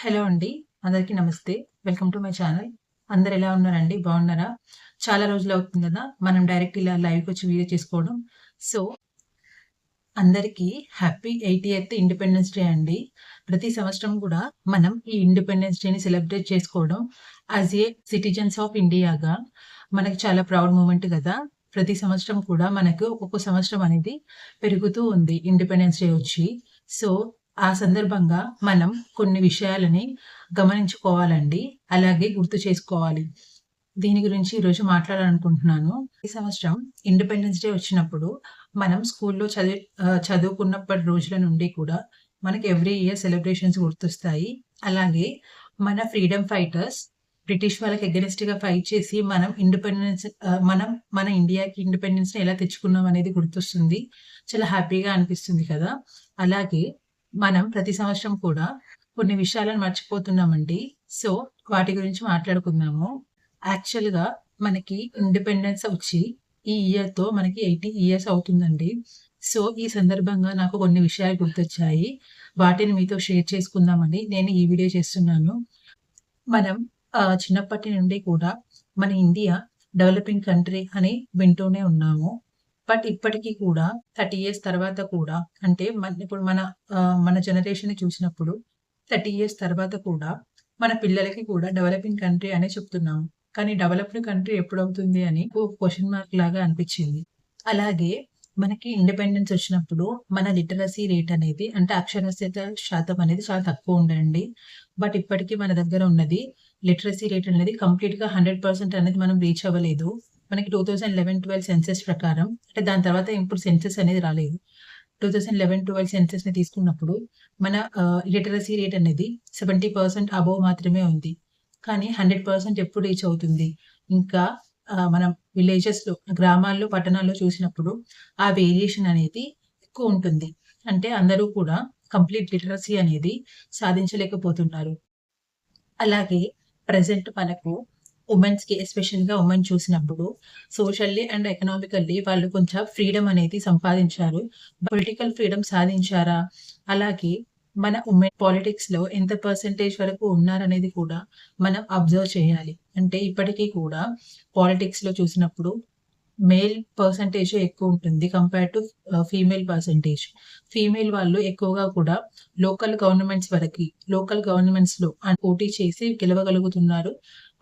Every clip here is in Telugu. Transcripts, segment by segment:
హలో అండి. అందరికీ నమస్తే. Welcome to my channel. అందరూ ఎలా ఉన్నారండి? బాగున్నారా? చాలా రోజులవుతుంది గదా! మనం డైరెక్ట్ ఇలా లైవ్‌కొచ్చి వీడియో చేసుకోవడం. సో, అందరికీ హ్యాపీ 80థ్ ఇండిపెండెన్స్ డే అండి. ప్రతి సంవత్సరం గూడా మనం ఈ ఇండిపెండెన్స్ డేని సెలబ్రేట్ చేసుకోవడం యాస్ ఏ సిటిజన్స్ ఆఫ్ ఇండియాగా మనకి చాలా ప్రౌడ్ మూమెంట్ గదా! ప్రతి సంవత్సరం కూడా మనకు ఒక్కొక్క సంవత్సరం అనేది పెరుగుతూ ఉంది ఇండిపెండెన్స్ డే వచ్చి. సో, ఆ సందర్భంగా మనం కొన్ని విషయాలని గమనించుకోవాలండి. అలాగే గుర్తు చేసుకోవాలి. దీని గురించి ఈరోజు మాట్లాడాలనుకుంటున్నాను. ఈ సంవత్సరం ఇండిపెండెన్స్ డే వచ్చినప్పుడు మనం స్కూల్లో చదువుకున్నప్పటి రోజుల నుండి కూడా మనకి ఎవ్రీ ఇయర్ సెలబ్రేషన్స్ గుర్తొస్తాయి. అలాగే మన ఫ్రీడమ్ ఫైటర్స్ బ్రిటిష్ వాళ్ళకి అగైన్స్ట్‌గా ఫైట్ చేసి మనం మన ఇండియాకి ఇండిపెండెన్స్‌ని ఎలా తెచ్చుకున్నాం అనేది గుర్తొస్తుంది. చాలా హ్యాపీగా అనిపిస్తుంది కదా! అలాగే మనం ప్రతి సంవత్సరం కూడా కొన్ని విషయాలను మర్చిపోతున్నామండి. సో, వాటి గురించి మాట్లాడుకుందాము. యాక్చువల్‌గా మనకి ఇండిపెండెన్స్ వచ్చి ఈ ఇయర్‌తో మనకి 80 ఇయర్స్ అవుతుందండి. సో, ఈ సందర్భంగా నాకు కొన్ని విషయాలు గుర్తొచ్చాయి. వాటిని మీతో షేర్ చేసుకుందామని నేను ఈ వీడియో చేస్తున్నాను. మనం చిన్నప్పటి నుండి కూడా మన ఇండియా డెవలపింగ్ కంట్రీ అని వింటూనే ఉన్నాము. బట్ ఇప్పటికి కూడా 30 ఇయర్స్ తర్వాత కూడా అంటే ఇప్పుడు మన జనరేషన్‌ని చూసినప్పుడు 30 ఇయర్స్ తర్వాత కూడా మన పిల్లలకి కూడా డెవలపింగ్ కంట్రీ అనే చెప్తున్నాము. కానీ డెవలప్డ్ కంట్రీ ఎప్పుడవుతుంది అని ఒక క్వెషన్ మార్క్ లాగా అనిపిచ్చింది. అలాగే మనకి ఇండిపెండెన్స్ వచ్చినప్పుడు మన లిటరసీ రేట్ అనేది అంటే అక్షరాస్యత శాతం అనేది చాలా తక్కువ ఉండండి. బట్ ఇప్పటికి మన దగ్గర ఉన్నది లిటరసీ రేట్ అనేది కంప్లీట్‌గా 100% అనేది మనం రీచ్ అవ్వలేదు. మనకి 2011, 12 సెన్సస్ ప్రకారం అంటే దాని తర్వాత ఇప్పుడు సెన్సస్ అనేది రాలేదు. 2011, 12 సెన్సస్‌ని తీసుకున్నప్పుడు మన లిటరసీ రేట్ అనేది 70% అబోవ్ మాత్రమే ఉంది. కానీ 100% ఎప్పుడు రీచ్ అవుతుంది? ఇంకా మనం విలేజెస్‌లో, గ్రామాల్లో, పట్టణాల్లో చూసినప్పుడు ఆ వేరియేషన్ అనేది ఎక్కువుంటుంది. అంటే అందరూ కూడా కంప్లీట్ లిటరసీ అనేది సాధించలేకపోతున్నారు. అలాగే ప్రెజెంట్ మనకు వుమెన్స్‌కి ఎస్పెషల్‌గా వుమెన్ చూసినప్పుడు సోషల్లీ అండ్ ఎకనామికల్లీ వాళ్ళు కొంచెం ఫ్రీడమ్ అనేది సంపాదించారు. పొలిటికల్ ఫ్రీడమ్ సాధించారా? అలాగే మన వుమెన్ పాలిటిక్స్‌లో ఎంత పర్సెంటేజ్ వరకు ఉన్నారనేది కూడా మనం అబ్జర్వ్ చేయాలి. అంటే ఇప్పటికి కూడా పాలిటిక్స్‌లో చూసినప్పుడు మేల్ పర్సెంటేజే ఎక్కువుంటుంది compare to female percentage. Female వాళ్ళు ఎక్కువగా కూడా లోకల్ గవర్నమెంట్స్‌లో పోటీ చేసి గెలవగలుగుతున్నారు.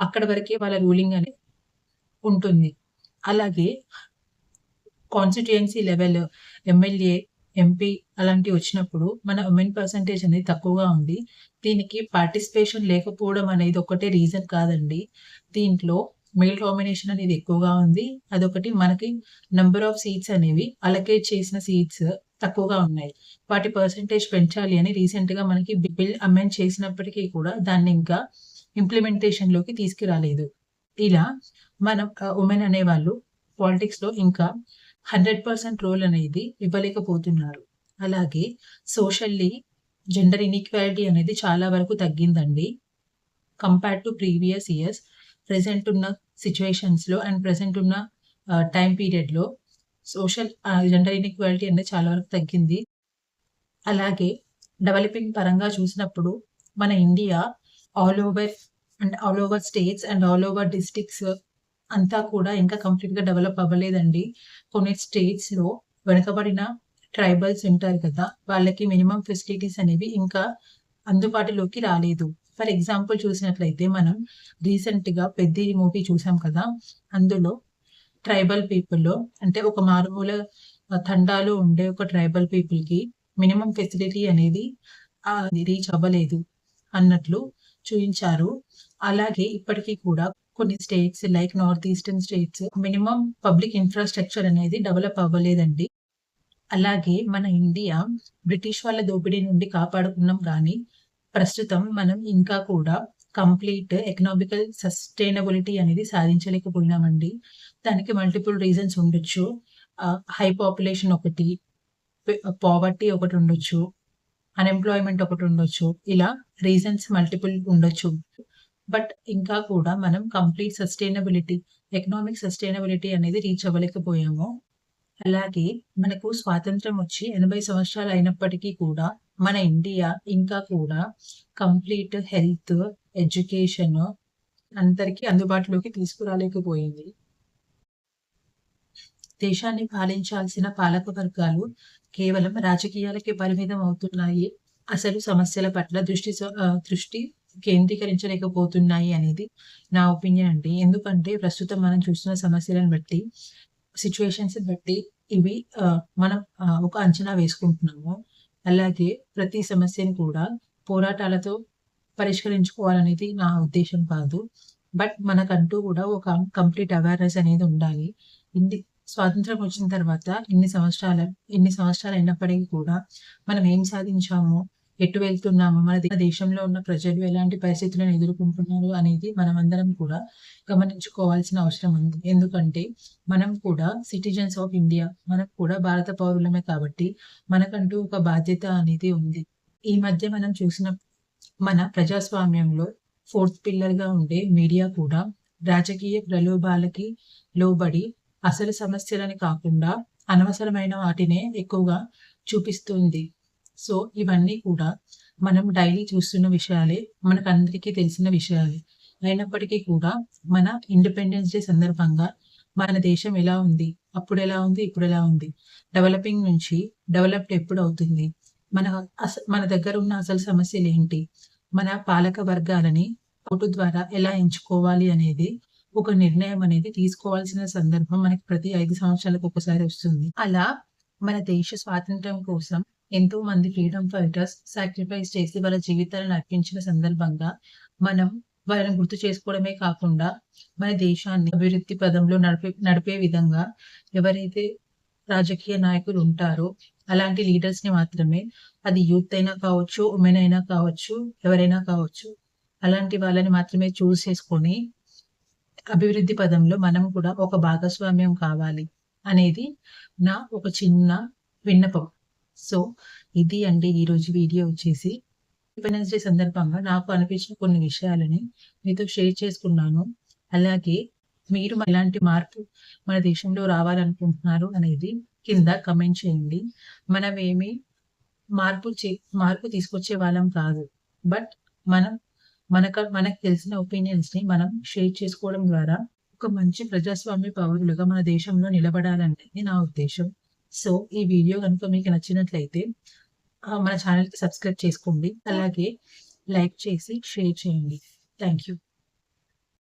అక్కడి వరకే వాళ్ళ రూలింగ్ అనేది ఉంటుంది. అలాగే కాన్స్టిట్యుయెన్సీ లెవెల్ ఎమ్మెల్యే, ఎంపీ అలాంటివి వచ్చినప్పుడు మన వుమెన్ పర్సెంటేజ్ అనేది తక్కువగా ఉంది. దీనికి పార్టిసిపేషన్ లేకపోవడం అనేది ఒకటే రీజన్ కాదండి. దీంట్లో మేల్ డామినేషన్ అనేది ఎక్కువగా ఉంది. అదొకటి మనకి నంబర్ ఆఫ్ సీట్స్ అనేవి అలొకేట్ చేసిన సీట్స్ తక్కువగా ఉన్నాయి. వాటి పర్సెంటేజ్ పెంచాలి అని రీసెంట్‌గా మనకి బిల్ అమెండ్ చేసినప్పటికీ కూడా దాన్ని ఇంకా ఇంప్లిమెంటేషన్‌లోకి తీసుకురాలేదు. ఇలా మనం వుమెన్ అనేవాళ్ళు పాలిటిక్స్‌లో ఇంకా 100% రోల్ అనేది ఇవ్వలేకపోతున్నారు. అలాగే సోషల్లీ జెండర్ ఇన్‌ఈక్వాలిటీ అనేది చాలా వరకు తగ్గిందండి. Compared to previous years present ఉన్న సిట్యుయేషన్స్‌లో అండ్ ప్రెజెంట్ ఉన్న టైమ్ పీరియడ్‌లో జెండర్ ఇన్‌ఈక్వాలిటీ అనేది చాలా వరకు తగ్గింది. అలాగే డెవలపింగ్ పరంగా చూసినప్పుడు మన India all over all over states and all over districts అంతా కూడా ఇంకా కంప్లీట్‌గా డెవలప్ అవ్వలేదండి. కొన్ని స్టేట్స్‌లో వెనుకబడిన ట్రైబల్స్ ఉంటారు కదా! వాళ్ళకి మినిమమ్ ఫెసిలిటీస్ అనేవి ఇంకా అందుబాటులోకి రాలేదు. ఫర్ ఎగ్జాంపుల్ చూసినట్లయితే మనం రీసెంట్‌గా 'పెద్ది' మూవీ చూసాం కదా! అందులో ట్రైబల్ పీపుల్‌లో అంటే ఒక మారుమూల తండాలో ఉండే ఒక ట్రైబల్ పీపుల్‌కి మినిమమ్ ఫెసిలిటీ అనేది రీచ్ అవ్వలేదు అన్నట్లు చూయించారు. అలాగే ఇప్పటికి కూడా కొన్ని states like north eastern states minimum public infrastructure అనేది డెవలప్ అవ్వలేదండి. అలాగే మన ఇండియా బ్రిటిష్ వాళ్ళ దోపిడీ నుండి కాపాడుకున్నాం గానీ, ప్రస్తుతం మనం ఇంకా కూడా కంప్లీట్ ఎకనామికల్ సస్టైనబిలిటీ అనేది సాధించలేకపోయినామండి. దానికి మల్టిపుల్ రీజన్స్ ఉండొచ్చు. హై పాపులేషన్ ఒకటి, పావర్టీ ఒకటుండొచ్చు, అన్‌ఎంప్లాయ్‌మెంట్ ఒకటుండొచ్చు. ఇలా రీజన్స్ మల్టిపుల్ ఉండొచ్చు. బట్ ఇంకా కూడా మనం కంప్లీట్ ఎకనామిక్ సస్టైనబిలిటీ అనేది రీచ్ అవ్వలేకపోయాము. అలాగే మనకు స్వాతంత్ర్యం వచ్చి 80 సంవత్సరాలు అయినప్పటికీ కూడా మన ఇండియా ఇంకా కూడా కంప్లీట్ హెల్త్, ఎడ్యుకేషన్ అందరికీ అందుబాటులోకి తీసుకురాలేకపోయింది. దేశాన్ని పాలించాల్సిన పాలక వర్గాలు కేవలం రాజకీయాలకే పరిమితం అవుతున్నాయి. అసలు సమస్యల పట్ల దృష్టి కేంద్రీకరించలేకపోతున్నాయి అనేది నా ఒపీనియన్ అండి. ఎందుకంటే ప్రస్తుతం మనం చూస్తున్న సమస్యలను బట్టి, సిట్యుయేషన్స్ బట్టి ఇవి మనం ఒక అంచనా వేసుకుంటున్నాము. అలాగే ప్రతి సమస్యని కూడా పోరాటాలతో పరిష్కరించుకోవాలనేది నా ఉద్దేశ్యం కాదు. బట్ మనకంటూ కూడా ఒక కంప్లీట్ అవేర్‌నెస్ అనేది ఉండాలి. ఇంది స్వాతంత్రం వచ్చిన తర్వాత ఇన్ని సంవత్సరాలు అయినప్పటికీ కూడా మనం ఏం సాధించాము? ఎటు వెళ్తున్నాము? మన దేశంలో ఉన్న ప్రజలు ఎలాంటి పరిస్థితులను ఎదుర్కొంటున్నారు అనేది మనమందరం కూడా గమనించుకోవాల్సిన అవసరం ఉంది. ఎందుకంటే మనం కూడా సిటిజన్స్ ఆఫ్ ఇండియా. మనం కూడా భారత పౌరులమే కాబట్టి మనకంటూ ఒక బాధ్యత అనేది ఉంది. ఈ మధ్య మనం చూసిన మన ప్రజాస్వామ్యంలో ఫోర్త్ పిల్లర్‌గా ఉండే మీడియా కూడా రాజకీయ ప్రలోభాలకి లోబడి అసలు సమస్యలని కాకుండా అనవసరమైన వాటినే ఎక్కువగా చూపిస్తుంది. సో, ఇవన్నీ కూడా మనం డైలీ చూస్తున్న విషయాలే. మనకందరికీ తెలిసిన విషయాలే. అయినప్పటికీ కూడా మన ఇండిపెండెన్స్ డే సందర్భంగా మన దేశం ఎలా ఉంది? అప్పుడెలా ఉంది? ఇప్పుడెలా ఉంది? డెవలపింగ్ నుంచి డెవలప్డ్ ఎప్పుడవుతుంది? మన దగ్గర ఉన్న అసలు సమస్యలేంటి? మన పాలక వర్గాలని ఓటు ద్వారా ఎలా ఎంచుకోవాలి అనేది ఒక నిర్ణయం అనేది తీసుకోవాల్సిన సందర్భం మనకి ప్రతి 5 సంవత్సరాలకు ఒకసారి వస్తుంది. అలా మన దేశ స్వాతంత్ర్యం కోసం ఎంతో మంది ఫ్రీడమ్ ఫైటర్స్ సాక్రిఫైస్ చేసి వాళ్ళ జీవితాలను అర్పించిన సందర్భంగా మనం వాళ్ళని గుర్తు చేసుకోవడమే కాకుండా మన దేశాన్ని అభివృద్ధి పదంలో నడిపే విధంగా ఎవరైతే రాజకీయ నాయకులు ఉంటారో అలాంటి లీడర్స్‌ని మాత్రమే, అది యూత్ అయినా కావచ్చు, ఉమెన్ అయినా కావచ్చు, ఎవరైనా కావచ్చు, అలాంటి వాళ్ళని మాత్రమే చూజ్ చేసుకొని అభివృద్ధి పదంలో మనం కూడా ఒక భాగస్వామ్యం కావాలి అనేది నా ఒక చిన్న విన్నపం. సో, ఇది అండి ఈరోజు వీడియో వచ్చేసి. ఇండిపెండెన్స్ డే సందర్భంగా నాకు అనిపించిన కొన్ని విషయాలని మీతో షేర్ చేసుకున్నాను. అలాగే మీరు ఎలాంటి మార్పు మన దేశంలో రావాలనుకుంటున్నారు అనేది కింద కమెంట్ చేయండి. మనమేమి మార్పు తీసుకొచ్చే వాళ్ళం కాదు. బట్ మనం మనకు తెలిసిన ఒపీనియన్స్‌ని మనం షేర్ చేసుకోవడం ద్వారా ఒక మంచి ప్రజాస్వామ్య పౌరులుగా మన దేశంలో నిలబడాలనేది నా ఉద్దేశ్యం. సో, ఈ వీడియో గనుక మీకు నచ్చినట్లయితే మన ఛానెల్‌కి సబ్స్క్రైబ్ చేసుకోండి. అలాగే లైక్ చేసి షేర్ చేయండి. Thank you.